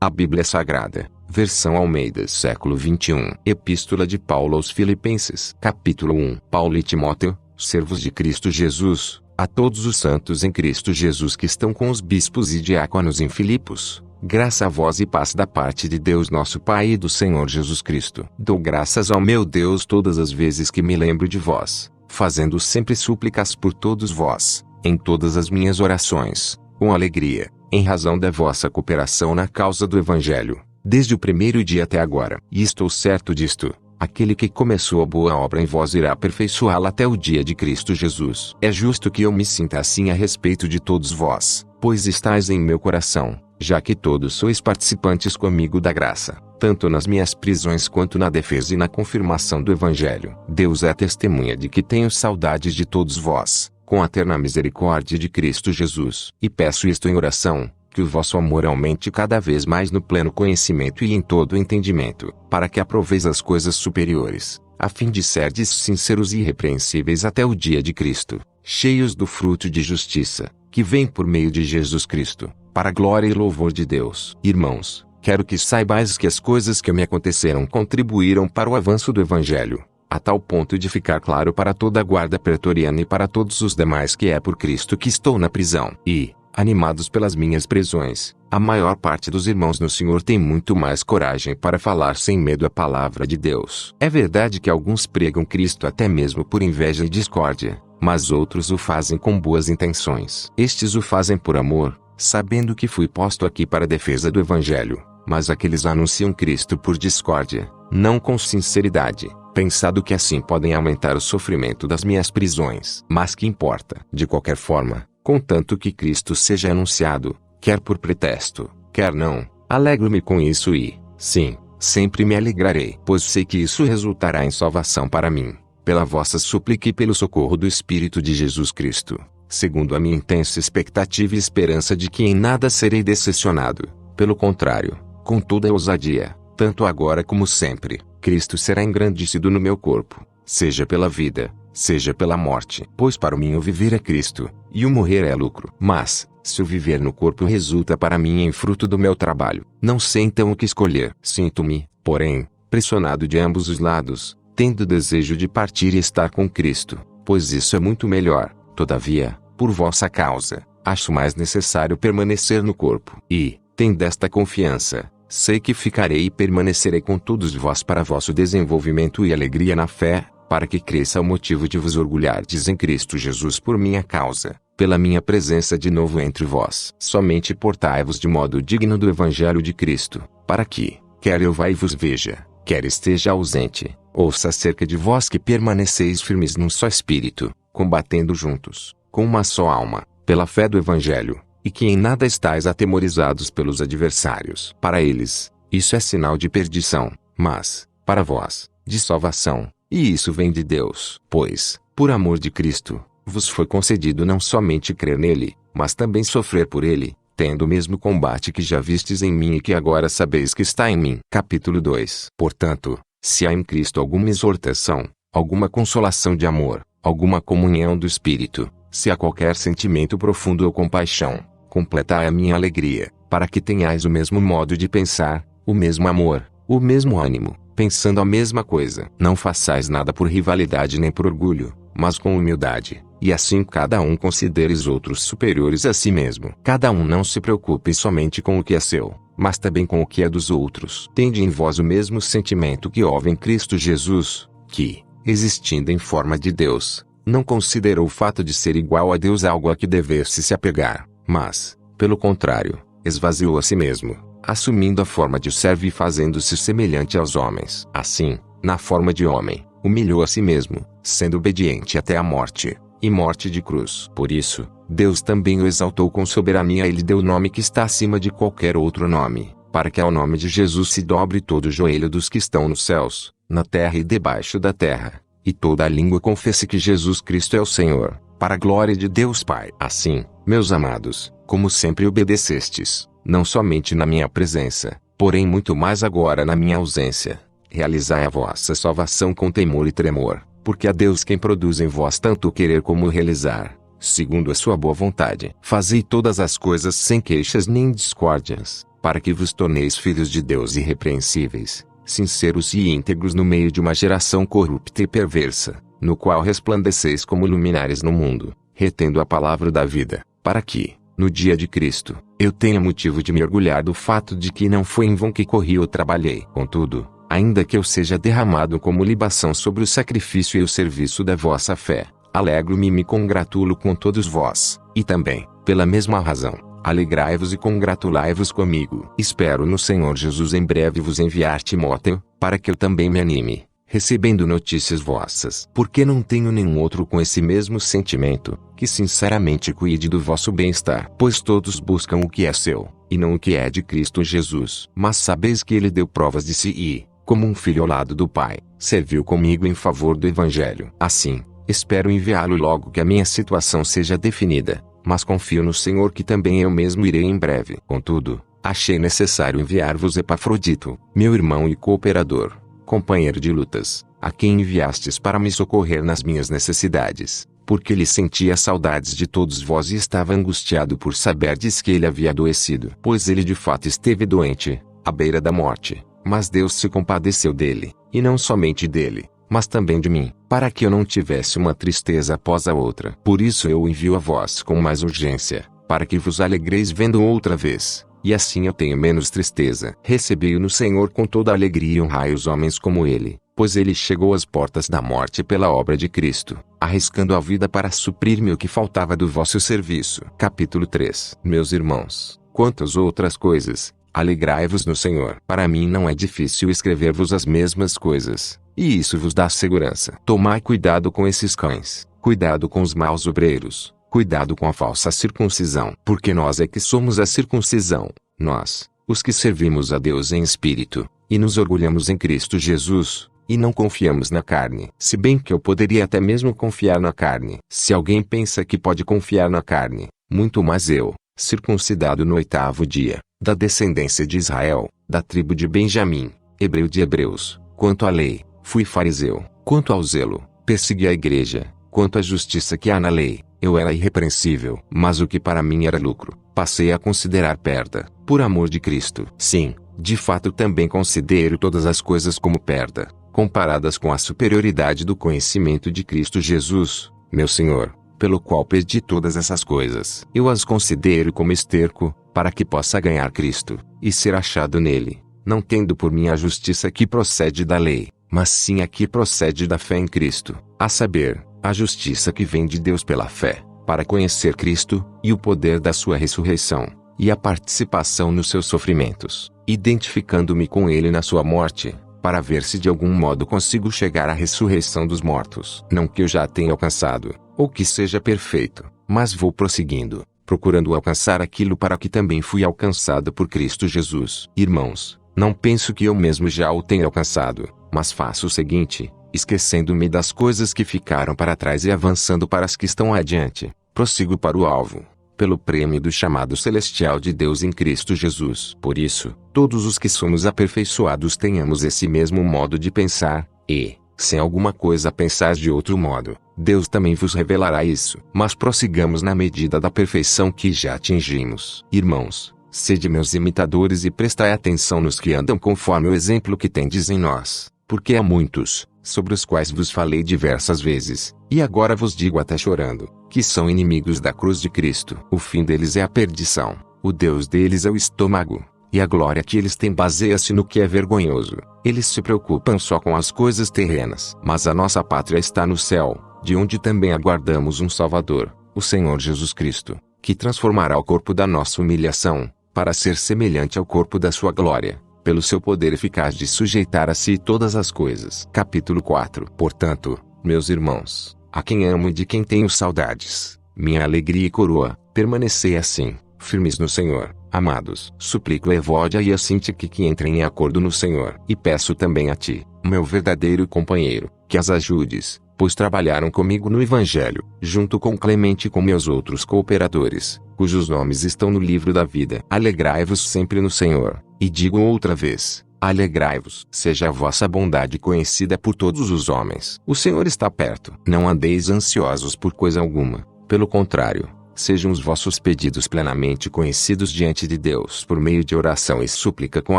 A Bíblia Sagrada, versão Almeida século 21. Epístola de Paulo aos Filipenses. Capítulo 1. Paulo e Timóteo, servos de Cristo Jesus, a todos os santos em Cristo Jesus que estão com os bispos e diáconos em Filipos. Graça a vós e paz da parte de Deus nosso Pai e do Senhor Jesus Cristo. Dou graças ao meu Deus todas as vezes que me lembro de vós, fazendo sempre súplicas por todos vós, em todas as minhas orações, com alegria, em razão da vossa cooperação na causa do Evangelho, desde o primeiro dia até agora. E estou certo disto: aquele que começou a boa obra em vós irá aperfeiçoá-la até o dia de Cristo Jesus. É justo que eu me sinta assim a respeito de todos vós, pois estáis em meu coração, já que todos sois participantes comigo da graça, tanto nas minhas prisões quanto na defesa e na confirmação do Evangelho. Deus é testemunha de que tenho saudades de todos vós, com a eterna misericórdia de Cristo Jesus. E peço isto em oração, que o vosso amor aumente cada vez mais no pleno conhecimento e em todo entendimento, para que aproveis as coisas superiores, a fim de serdes sinceros e irrepreensíveis até o dia de Cristo, cheios do fruto de justiça, que vem por meio de Jesus Cristo, para a glória e louvor de Deus. Irmãos, quero que saibais que as coisas que me aconteceram contribuíram para o avanço do Evangelho, a tal ponto de ficar claro para toda a guarda pretoriana e para todos os demais que é por Cristo que estou na prisão. E, animados pelas minhas prisões, a maior parte dos irmãos no Senhor tem muito mais coragem para falar sem medo a palavra de Deus. É verdade que alguns pregam Cristo até mesmo por inveja e discórdia, mas outros o fazem com boas intenções. Estes o fazem por amor, sabendo que fui posto aqui para a defesa do Evangelho, mas aqueles anunciam Cristo por discórdia, não com sinceridade, pensado que assim podem aumentar o sofrimento das minhas prisões. Mas que importa? De qualquer forma, contanto que Cristo seja anunciado, quer por pretexto, quer não, alegro-me com isso e, sim, sempre me alegrarei, pois sei que isso resultará em salvação para mim, pela vossa súplica e pelo socorro do Espírito de Jesus Cristo, segundo a minha intensa expectativa e esperança de que em nada serei decepcionado. Pelo contrário, com toda a ousadia, tanto agora como sempre, Cristo será engrandecido no meu corpo, seja pela vida, seja pela morte. Pois para mim o viver é Cristo, e o morrer é lucro. Mas, se o viver no corpo resulta para mim em fruto do meu trabalho, não sei então o que escolher. Sinto-me, porém, pressionado de ambos os lados, tendo desejo de partir e estar com Cristo, pois isso é muito melhor. Todavia, por vossa causa, acho mais necessário permanecer no corpo. E, tendo esta confiança, sei que ficarei e permanecerei com todos vós para vosso desenvolvimento e alegria na fé, para que cresça o motivo de vos orgulhardes em Cristo Jesus por minha causa, pela minha presença de novo entre vós. Somente portai-vos de modo digno do Evangelho de Cristo, para que, quer eu vá e vos veja, quer esteja ausente, ouça acerca de vós que permaneceis firmes num só espírito, combatendo juntos, com uma só alma, pela fé do Evangelho, e que em nada estáis atemorizados pelos adversários. Para eles, isso é sinal de perdição, mas, para vós, de salvação, e isso vem de Deus. Pois, por amor de Cristo, vos foi concedido não somente crer nele, mas também sofrer por ele, tendo o mesmo combate que já vistes em mim e que agora sabeis que está em mim. Capítulo 2. Portanto, se há em Cristo alguma exortação, alguma consolação de amor, alguma comunhão do Espírito, se há qualquer sentimento profundo ou compaixão, completai a minha alegria, para que tenhais o mesmo modo de pensar, o mesmo amor, o mesmo ânimo, pensando a mesma coisa. Não façais nada por rivalidade nem por orgulho, mas com humildade, e assim cada um considere os outros superiores a si mesmo. Cada um não se preocupe somente com o que é seu, mas também com o que é dos outros. Tende em vós o mesmo sentimento que houve em Cristo Jesus, que, existindo em forma de Deus, não considerou o fato de ser igual a Deus algo a que devesse se apegar, mas, pelo contrário, esvaziou a si mesmo, assumindo a forma de servo e fazendo-se semelhante aos homens. Assim, na forma de homem, humilhou a si mesmo, sendo obediente até a morte, e morte de cruz. Por isso, Deus também o exaltou com soberania e lhe deu o nome que está acima de qualquer outro nome, para que ao nome de Jesus se dobre todo o joelho dos que estão nos céus, na terra e debaixo da terra, e toda a língua confesse que Jesus Cristo é o Senhor, para a glória de Deus Pai. Assim, meus amados, como sempre obedecestes, não somente na minha presença, porém muito mais agora na minha ausência, realizai a vossa salvação com temor e tremor, porque é Deus quem produz em vós tanto o querer como o realizar, segundo a sua boa vontade. Fazei todas as coisas sem queixas nem discórdias, para que vos torneis filhos de Deus irrepreensíveis, sinceros e íntegros no meio de uma geração corrupta e perversa, no qual resplandeceis como luminares no mundo, retendo a palavra da vida, para que, no dia de Cristo, eu tenha motivo de me orgulhar do fato de que não foi em vão que corri ou trabalhei. Contudo, ainda que eu seja derramado como libação sobre o sacrifício e o serviço da vossa fé, alegro-me e me congratulo com todos vós, e também, pela mesma razão, alegrai-vos e congratulai-vos comigo. Espero no Senhor Jesus em breve vos enviar Timóteo, para que eu também me anime, recebendo notícias vossas. Porque não tenho nenhum outro com esse mesmo sentimento, que sinceramente cuide do vosso bem-estar. Pois todos buscam o que é seu, e não o que é de Cristo Jesus. Mas sabeis que ele deu provas de si e, como um filho ao lado do Pai, serviu comigo em favor do Evangelho. Assim, espero enviá-lo logo que a minha situação seja definida, mas confio no Senhor que também eu mesmo irei em breve. Contudo, achei necessário enviar-vos Epafrodito, meu irmão e cooperador, companheiro de lutas, a quem enviastes para me socorrer nas minhas necessidades, porque ele sentia saudades de todos vós e estava angustiado por saberdes que ele havia adoecido. Pois ele de fato esteve doente, à beira da morte, mas Deus se compadeceu dele, e não somente dele, mas também de mim, para que eu não tivesse uma tristeza após a outra. Por isso eu o envio a vós com mais urgência, para que vos alegreis vendo outra vez, e assim eu tenho menos tristeza. Recebei-o no Senhor com toda a alegria e honrai os homens como ele, pois ele chegou às portas da morte pela obra de Cristo, arriscando a vida para suprir-me o que faltava do vosso serviço. Capítulo 3. Meus irmãos, quanto às outras coisas, alegrai-vos no Senhor. Para mim não é difícil escrever-vos as mesmas coisas, e isso vos dá segurança. Tomai cuidado com esses cães, cuidado com os maus obreiros, cuidado com a falsa circuncisão. Porque nós é que somos a circuncisão, nós, os que servimos a Deus em espírito, e nos orgulhamos em Cristo Jesus, e não confiamos na carne. Se bem que eu poderia até mesmo confiar na carne. Se alguém pensa que pode confiar na carne, muito mais eu, circuncidado no 8º dia, da descendência de Israel, da tribo de Benjamim, hebreu de hebreus. Quanto à lei, fui fariseu. Quanto ao zelo, persegui a igreja. Quanto à justiça que há na lei, eu era irrepreensível. Mas o que para mim era lucro, passei a considerar perda, por amor de Cristo. Sim, de fato também considero todas as coisas como perda, comparadas com a superioridade do conhecimento de Cristo Jesus, meu Senhor, pelo qual perdi todas essas coisas. Eu as considero como esterco, para que possa ganhar Cristo, e ser achado nele, não tendo por mim a justiça que procede da lei, mas sim a que procede da fé em Cristo, a saber, a justiça que vem de Deus pela fé, para conhecer Cristo, e o poder da sua ressurreição, e a participação nos seus sofrimentos, identificando-me com ele na sua morte, para ver se de algum modo consigo chegar à ressurreição dos mortos. Não que eu já tenha alcançado, ou que seja perfeito, mas vou prosseguindo, procurando alcançar aquilo para que também fui alcançado por Cristo Jesus. Irmãos, não penso que eu mesmo já o tenha alcançado, mas faço o seguinte, esquecendo-me das coisas que ficaram para trás e avançando para as que estão adiante, prossigo para o alvo, pelo prêmio do chamado celestial de Deus em Cristo Jesus. Por isso, todos os que somos aperfeiçoados tenhamos esse mesmo modo de pensar, e, se em alguma coisa pensais de outro modo, Deus também vos revelará isso. Mas prossigamos na medida da perfeição que já atingimos. Irmãos, sede meus imitadores e prestai atenção nos que andam conforme o exemplo que tendes em nós, porque há muitos, sobre os quais vos falei diversas vezes, e agora vos digo até chorando, que são inimigos da cruz de Cristo. O fim deles é a perdição, o Deus deles é o estômago, e a glória que eles têm baseia-se no que é vergonhoso. Eles se preocupam só com as coisas terrenas. Mas a nossa pátria está no céu, de onde também aguardamos um Salvador, o Senhor Jesus Cristo, que transformará o corpo da nossa humilhação, para ser semelhante ao corpo da sua glória, pelo seu poder eficaz de sujeitar a si todas as coisas. Capítulo 4. Portanto, meus irmãos, a quem amo e de quem tenho saudades, minha alegria e coroa, permanecei assim, firmes no Senhor. Amados, suplico a Evódia e a Sintique que entrem em acordo no Senhor. E peço também a ti, meu verdadeiro companheiro, que as ajudes, pois trabalharam comigo no Evangelho, junto com Clemente e com meus outros cooperadores, cujos nomes estão no livro da vida. Alegrai-vos sempre no Senhor, e digo outra vez, alegrai-vos. Seja a vossa bondade conhecida por todos os homens. O Senhor está perto. Não andeis ansiosos por coisa alguma, pelo contrário, Sejam os vossos pedidos plenamente conhecidos diante de Deus por meio de oração e súplica com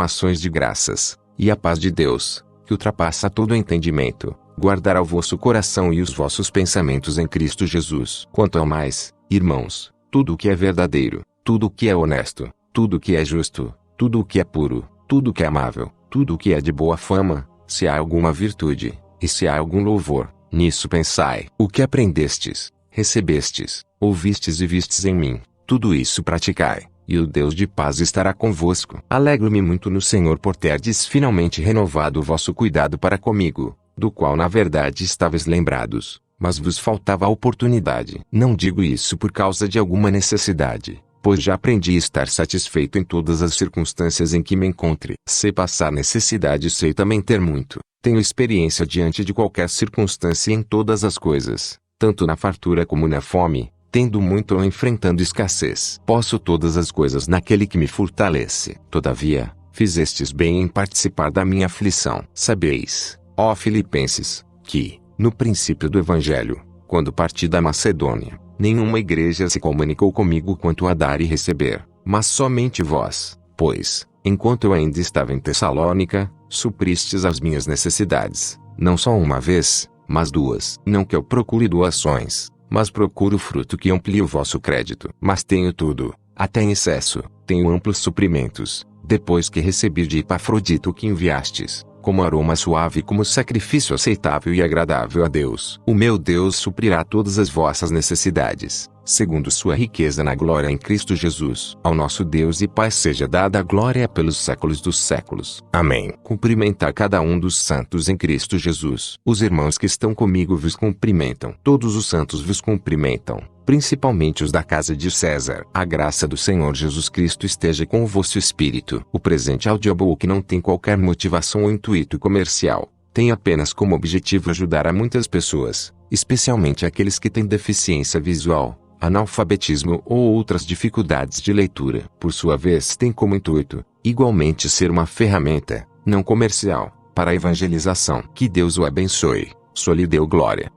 ações de graças, e a paz de Deus, que ultrapassa todo entendimento, guardará o vosso coração e os vossos pensamentos em Cristo Jesus. Quanto ao mais, irmãos, tudo o que é verdadeiro, tudo o que é honesto, tudo o que é justo, tudo o que é puro, tudo o que é amável, tudo o que é de boa fama, se há alguma virtude, e se há algum louvor, nisso pensai. O que aprendestes, recebestes, ouvistes e vistes em mim, tudo isso praticai, e o Deus de paz estará convosco. Alegro-me muito no Senhor por terdes finalmente renovado o vosso cuidado para comigo, do qual na verdade estavais lembrados, mas vos faltava a oportunidade. Não digo isso por causa de alguma necessidade, pois já aprendi a estar satisfeito em todas as circunstâncias em que me encontre. Sei passar necessidade e sei também ter muito. Tenho experiência diante de qualquer circunstância em todas as coisas, tanto na fartura como na fome, tendo muito ou enfrentando escassez. Posso todas as coisas naquele que me fortalece. Todavia, fizestes bem em participar da minha aflição. Sabeis, ó Filipenses, que, no princípio do Evangelho, quando parti da Macedônia, nenhuma igreja se comunicou comigo quanto a dar e receber, mas somente vós, pois, enquanto eu ainda estava em Tessalônica, supristes as minhas necessidades, não só uma vez, mas duas. Não que eu procure doações, mas procuro fruto que amplie o vosso crédito. Mas tenho tudo, até em excesso, tenho amplos suprimentos, depois que recebi de Epafrodito o que enviastes, como aroma suave e como sacrifício aceitável e agradável a Deus. O meu Deus suprirá todas as vossas necessidades, segundo sua riqueza na glória em Cristo Jesus. Ao nosso Deus e Pai seja dada a glória pelos séculos dos séculos. Amém. Cumprimentar cada um dos santos em Cristo Jesus. Os irmãos que estão comigo vos cumprimentam. Todos os santos vos cumprimentam, principalmente os da casa de César. A graça do Senhor Jesus Cristo esteja com o vosso espírito. O presente audiobook não tem qualquer motivação ou intuito comercial. Tem apenas como objetivo ajudar a muitas pessoas, especialmente aqueles que têm deficiência visual, analfabetismo ou outras dificuldades de leitura. Por sua vez, tem como intuito, igualmente, ser uma ferramenta, não comercial, para a evangelização. Que Deus o abençoe. Só lhe deu glória.